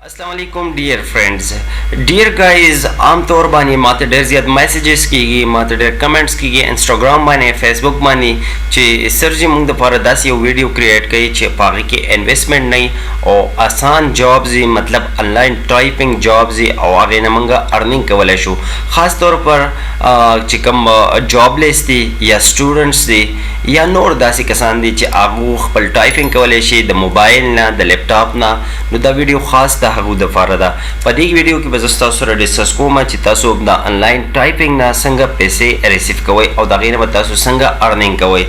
अस्सलाम वालेकुम dear friends dear guys आम तौर बानी माते ढेर ज़्यादा मैसेजेस कीगी माते ढेर कमेंट्स कीगी इंस्टाग्राम बानी फेसबुक बानी चे सर जी मुंग दफारा दस ये वीडियो क्रिएट कई चे पागी के इन्वेस्टमेंट नहीं और आसान जॉब्स ही मतलब ऑनलाइन टाइपिंग जॉब्स ही और आगे नमंगा अर्निंग कवले शो ख़ास तौर पर चिकम जॉबलेस थी या स्टूडेंट्स थी या नोर दासी कसान दी चे आगू खपल टाइपिंग कवले शी द मोबाइल ना द लैपटॉप ना नो द वीडियो खास दा هغه د فاره ده په دې ویډیو کې به تاسو سره ډیسکس کوم چې تاسو د انلاین ټایپنګ نه څنګه پیسې ریسیو کوئ او دا غیر به تاسو څنګه ارنینګ کوئ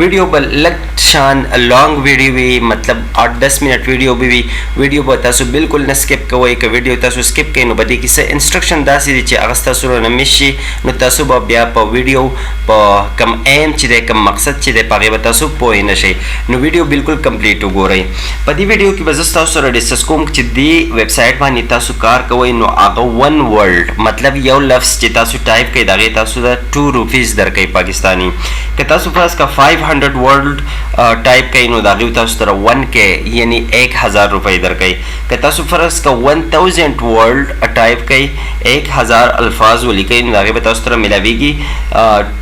ویډیو بل لګ شان لانګ ویډیو وي مطلب 8-10 منټ ویډیو به وي ویډیو به تاسو بالکل نه سکپ کوئ که ویډیو تاسو سکپ کړئ نو به دې کې څه انسټرکشن داسې دي چې هغه تاسو نه مس شي نو تاسو به بیا په ویډیو په کم ایم چې د کم مقصد چې د پاره به تاسو پوه نه شئ نو ویډیو بالکل کمپلیټ وګورئ په دې ویډیو کې به تاسو سره ډیسکس کوم چې دی ویب سایټ باندې تاسو کار کوئ نو هغه ون ورلد مطلب یو لفظ چې تاسو ټایپ کړئ دغه تاسو د 2 روپیز درکې پاکستانی که تاسو فرض کا 500 ورلد ټایپ کړئ نو دغه تاسو تر 1k یعنی 1000 روپۍ درکې که تاسو فرض کا 1000 ورلد ټایپ کړئ 1000 الفاظ ولیکئ نو دغه تاسو تر ملاویږي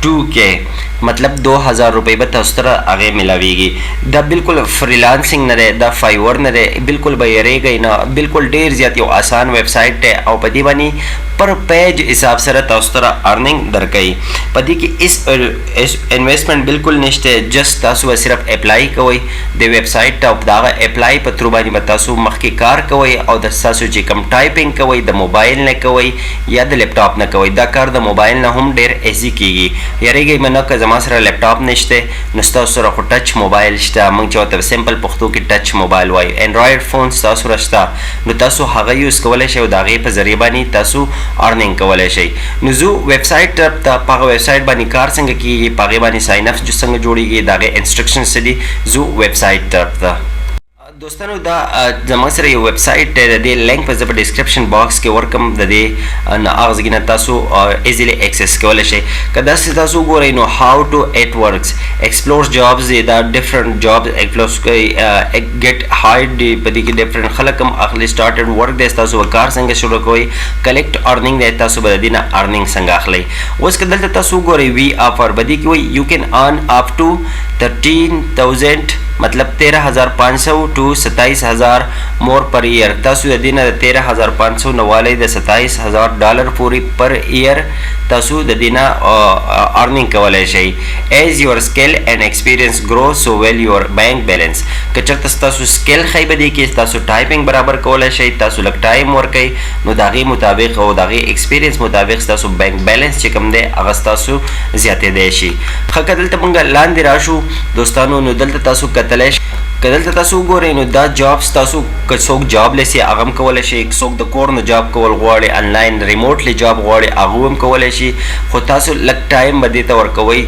2k मतलब 2000 रुपये به تاسو ته هغه ملاويږي دا بالکل فریلانسینګ نه دی دا فایور نه دی بالکل به یریږي نه بالکل ډیر زیات یو آسان ویب سایټ دی او په دې باندې پر پیج حساب سره تاسو ته ارنینګ درکې په دې کې اس انویسټمنٹ بالکل نشته جست تاسو صرف اپلای کوئ د ویب سایټ ته دا اپلای په تر باندې تاسو مخکې کار کوئ او د تاسو چې کم ټایپینګ کوئ د موبایل نه کوئ یا د لپټاپ نه کوئ دا کار د موبایل نه هم ډیر ایزی کیږي یریږي منه که ما سره لپټاپ نشته نو تاسو سره خو ټچ موبایل شته موږ چې ته سمپل پښتو کې ټچ موبایل وای انډراید فون تاسو راشته نو تاسو هغه یوز کولای شئ او دا غي په ذریعہ باندې تاسو ارنینګ کولای شئ نو زو ویب سایټ ته په ویب سایټ باندې کار څنګه کیږي په باندې ساين اپ څنګه جوړیږي دا غي انسټرکشنز دي زو ویب سایټ ته دوستانو دا زما سره یو ویب سایټ دی د دې لینک په ډسکرپشن باکس کې ورکم د دې نه اغزګینه تاسو ایزیلی اکسس کولای شئ کدا تاسو ګورئ نو هاو ټو اٹ ورکس ایکسپلور جابز دا ډیفرنٹ جاب ایکسپلور کوي ګیټ هاید دی په دې کې ډیفرنٹ خلک هم اخلي سٹارټډ ورک دی تاسو کار څنګه شروع کوئ کلیکټ ارنینګ دی تاسو بل دینه ارنینګ څنګه اخلي اوس کدلته تاسو ګورئ وی افر بدی کې وي یو کین ارن اپ ټو 13000 मतलब 13,500 टू 27,000 मोर पर ईयर तसु दिन 13,500 नवाले द 27,000 डॉलर पूरी पर ईयर तसु दिन अर्निंग कवले शई as your skill and experience grow so well your bank balance कचर तसु स्किल खैबदी के तसु टाइपिंग बराबर कवले शई तसु लग टाइम वर कई नो दागी मुताबिक او दागी एक्सपीरियंस मुताबिक तसु बैंक बैलेंस चकम दे अगस्तसु ज्यादा देशी खकदल तमंग लांद राशु दोस्तानो नो दल तसु कतलेश कदलته تاسو ګورئ نو دا جابس تاسو که څوک جاب لسی هغه هم کولی شي څوک د کور نه جاب کول غواړي انلاین ریموټلی جاب غواړي هغه هم کولی شي خو تاسو لږ ټایم به دې ته ورکوئ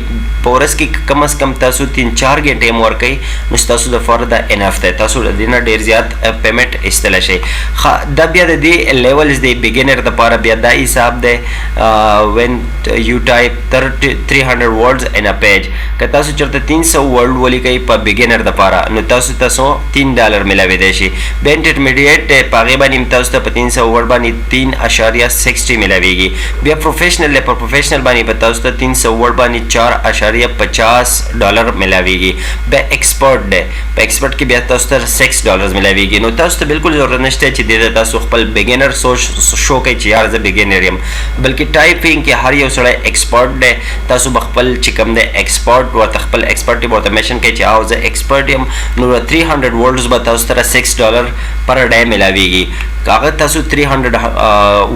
په ورځ کې کم از کم تاسو 3-4 غنټې هم ورکوئ نو ستاسو دپاره دا انف دی تاسو د دې نه ډېر زیات پیمنټ ایستلی شئ دا بیا د دې لیولز دی بګینر دپاره بیا دا حساب دی وین یو ټایپ 300 words in a page که تاسو چېرته 300 ورډ ولیکئ په بګینر دپاره نو تاسو $3 ملاوي دی شي بیا انټرمیډیټ په هغې باندې تاسو ته په 300 ورډ باندې 3.60 ملاویږي بیا پروفیشنل دی په پروفیشنل باندې په تاسو ته 300 ورډ باندې $4.50 ملاویږي بیا ایکسپرټ دی په ایکسپرټ کې بیا تاسو ته $6 ملاویږي نو تاسو ته بالکل ضرورت نشته چې دې تاسو خپل بګینر شو کوئ چې یار زه بګینر یم بلکې ټایپینګ کې هر یو سړی ایکسپرټ دی تاسو به خپل چې کوم دی ایکسپرټ ورته خپل ایکسپرټ ورته میشن کوئ چې او زه ایکسپرټ یم نو 300 words به تاسو ته $6 پر ډے ملاویږي کاغه تاسو 300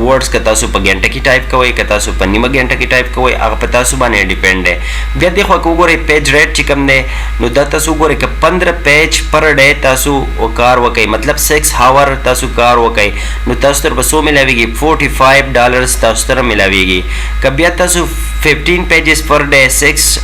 words که تاسو په غنټه کې ټایپ کوئ که تاسو په نیمه غنټه کې ټایپ کوئ هغه په تاسو باندې ډیپند دی بیا د خو وګورئ پیج ریټ چې کوم دی نو دا تاسو وګورئ که 15 پیج پر ډے تاسو کار وکئ مطلب 6 hour تاسو کار وکئ نو تاسو ته بسو ملاویږي $45 تاسو ته ملاویږي که بیا تاسو 15 pages per day 6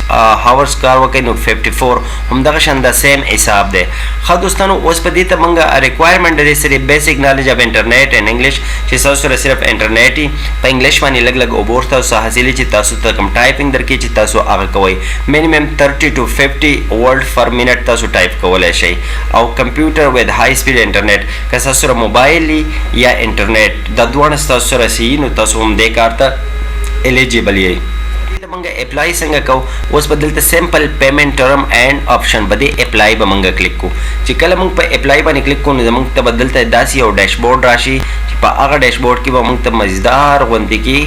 hours کار وکئ نو 54 همدغه شان د سیم حساب دی دی. ښه دوستانو اوس په دې ته موږ ریکوایرمنټ لري صرف بیسیک نالج اف انټرنیټ اینډ انګلیش چې تاسو سره صرف انټرنیټ وي په انګلیش باندې لږ لږ اوبور تاسو حاصلې چې تاسو ته کوم ټایپنګ درکړي چې تاسو هغه کوئ. منیمم 30 to 50 ورډ پر منټ تاسو ټایپ کولی شئ او کمپیوټر ود های سپیډ انټرنیټ که تاسو سره موبایل یا انټرنیټ دا دواړه تاسو سره سي نو تاسو هم دې کار ته ایلیجیبل یئ. منګه اپلای څنګه کو اوس په دلته سمپل پیمنٹ ټرم اینڈ آپشن باندې اپلای به منګه کلیک کو چې کله موږ په اپلای باندې کلیک کو نو زموږ ته بدلته داسې یو ډیشبورډ راشي چې په هغه ډیشبورډ کې به موږ ته مزیدار غوندې کې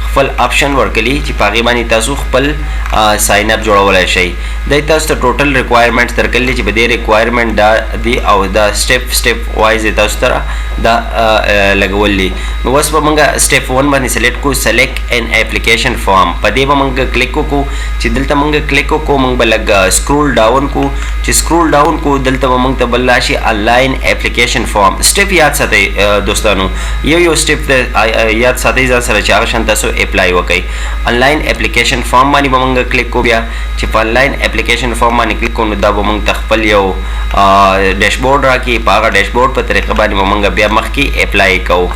خپل آپشن ورکړي چې په هغې باندې تاسو خپل ساین اپ جوړولی شئ. دی تاسو ته ټوټل ریکوایرمنټس درکړلي چې په دې ریکوایرمنټ دا دی او دا سټیپ وایز یې تاسو ته دا لګولي. نو اوس به موږ سټیپ 1 باندې سلیکټ کو سلیکټ ان اپلیکیشن فارم په دې به موږ کلیک وکړو چې دلته موږ کلیک وکړو موږ به لږ سکرول ډاون کو چې سکرول ډاون کو دلته به موږ ته بل راشي آنلاین اپلیکیشن فارم. سټیپ یاد ساتئ دوستانو یو سټیپ یاد ساتئ ځان سره چې هغه شان تاسو اپلای وکړئ. آنلاین اپلیکیشن فارم باندې به موږ کلیک کو بیا چې په آنلاین اپلیکیشن فارم باندې کلیک کو نو دا به موږ ته خپل یو ډیشبورډ راکړي په هغه ډیشبورډ په طریقه باندې به موږ بیا مخکې اپلای کوو.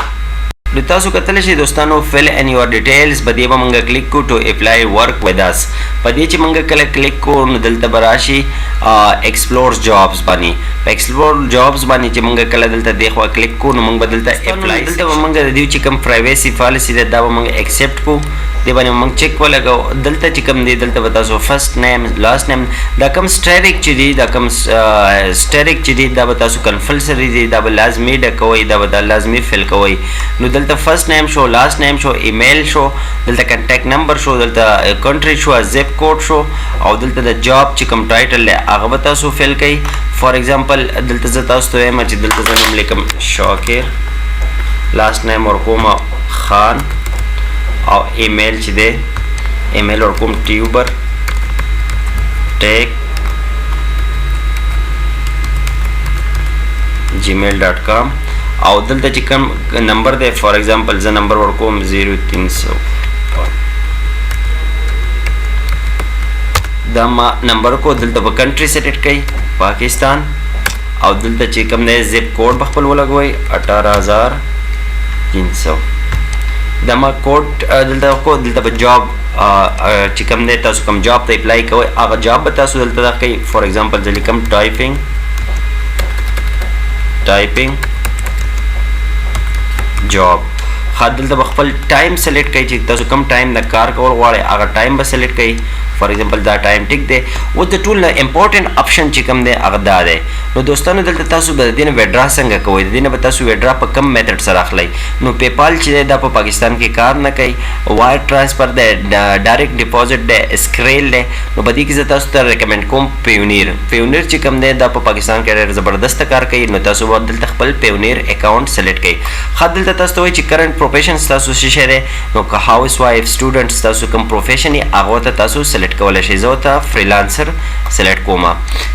نو تاسو کتلی شئ دوستانو فل ان یور ډیټیلز په دې به موږ کلیک کو ټو اپلای ورک ود اس په دې چې موږ کله کلیک کو نو دلته به راشي ایکسپلور جابس باندې په ایکسپلور جابس باندې چې موږ کله دلته دې خوا کلیک کو نو موږ به دلته اپلای دلته به موږ د دې چې کوم پرایویسي پالیسي ده دا به موږ ایکسپټ کو دې باندې موږ چیک ولګو دلته چې کوم دی دلته به تاسو فرست نیم لاست نیم دا کوم سټیریک چې دی دا کوم سټیریک چې دی دا به تاسو کنفلسري دی دا به لازمي ډکوئ دا به لازمي فل کوئ. نو دلته فرست نیم شو لاست نیم شو ایمیل شو دلته کنټیکټ نمبر شو دلته کنټری شو زپ کوډ شو او دلته د جاب چې کوم ټایټل دی هغه به تاسو فل کوئ. فار ایگزامپل دلته زه تاسو ته وایم چې دلته زه نوم لیکم شاکر لاست نیم ورکوم خان او ایمیل چې دی ایمیل ورکوم ټیوبر ټیک gmail.com او دلته چې کوم نمبر دی فار ایگزامپل زه نمبر ورکوم 0300 دا ما نمبر کو دلته په کنټری سلیکټ کړئ پاکستان او دلته چې کوم دی زپ کوډ په خپل ولګوئ 18300 دا ما کوډ دلته کو دلته په جاب چې کوم دی تاسو کوم جاب ته اپلای کوئ هغه جاب به تاسو دلته راکړئ. فار ایگزامپل زه لیکم ټایپنګ جاب دلته به خپل ټایم سلیکټ کړئ چې تاسو کوم ټایم د کار کول غواړئ هغه ټایم به سلیکټ کړئ. فار ایگزامپل دا ټایم ټیک دی اوس د ټول نه امپورټنټ آپشن چې کوم دی هغه دا دی. نو دوستانو دلته تاسو به د دې نه ویډرا څنګه کوئ د دې نه به تاسو ویډرا په کوم میتھډ سره اخلئ. نو پیپال چې دی دا په پاکستان کې کار نه کوي وایر ټرانسفر دی ډایرکټ ډپوزټ دی اسکریل دی نو په دې کې زه تاسو ته ریکمنډ کوم پیونیر چې کوم دی دا په پاکستان کې ډېر زبردست کار کوي. نو تاسو به دلته خپل پیونیر اکاونټ سلیکټ کړئ. دلته تاسو ته وایي چې کرنٹ پروفیشن تاسو څه شی دی نو که هاوس وایف سټوډنټس تاسو کوم پروفیشن یې هغه ته تاسو سلیکټ کولی شئ. زه ورته فریلانسر سلیکټ کوم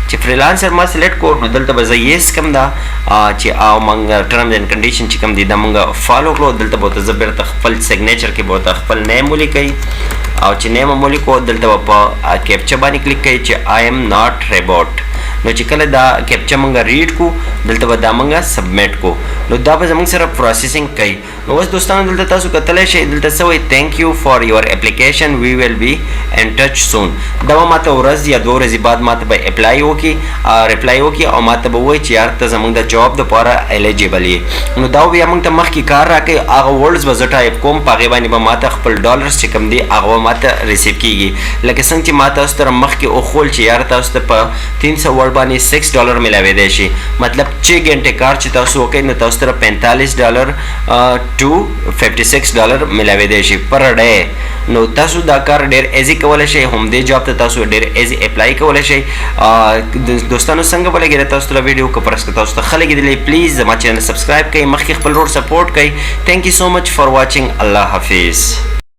چې فریلانسر ما سلیکټ کو نو دلته به زه یس کوم دا چې او موږ ټرمز اینډ کنډیشن چې کوم دي دا موږ فالو کړو. دلته به ورته زه بیرته خپل سیګنیچر کې به ورته خپل نیم ولیکئ او چې نیم هم ولیکو دلته به په کیپچا باندې کلیک کوئ چې آی ایم ناٹ روبوټ. نو چې کله دا کیپچا موږ ریډ کو دلته به دا موږ سبمیټ کو نو دا به زموږ سره پروسیسینګ کوي. نو اوس دوستانو دلته تاسو کتلی شئ دلته څه وایي تھینک یو فار یور اپلیکیشن وی ویل بی ان ټچ سون. دا به ماته ورځ یا 2 ورځې بعد ماته به اپلای وکړي او ماته به وایي چې یار ته زموږ د جاب دپاره ایلیجیبل یې. نو دا بیا موږ ته مخکې کار راکوي هغه ورډز به زه ټایپ کوم په هغې باندې به ماته خپل ډالرز چې کوم دي هغه به ماته ریسیو کېږي. لکه څنګه چې ما تاسو سره مخکې وښول چې یار تاسو ته په 300 ورډ باندې $6 میلاویدی شي مطلب 6 غنټې کار چې تاسو وکړئ نو تاسو سره $45 to $56 میلاویدی شي پر ډے. نو تاسو دا کار ډېر ایزي کولی شئ همدې جاب ته تاسو ډېر ایزي اپلای کولی شئ. دوستانو څنګه به لګېده تاسو ته ویډیو که پرس که تاسو ته ښه لګېدلی پلیز زما چینل سبسکرایب کړئ مخکې خپل ورور سپورټ کړئ. تھینک یو سو مچ فار واچینګ. الله حافظ.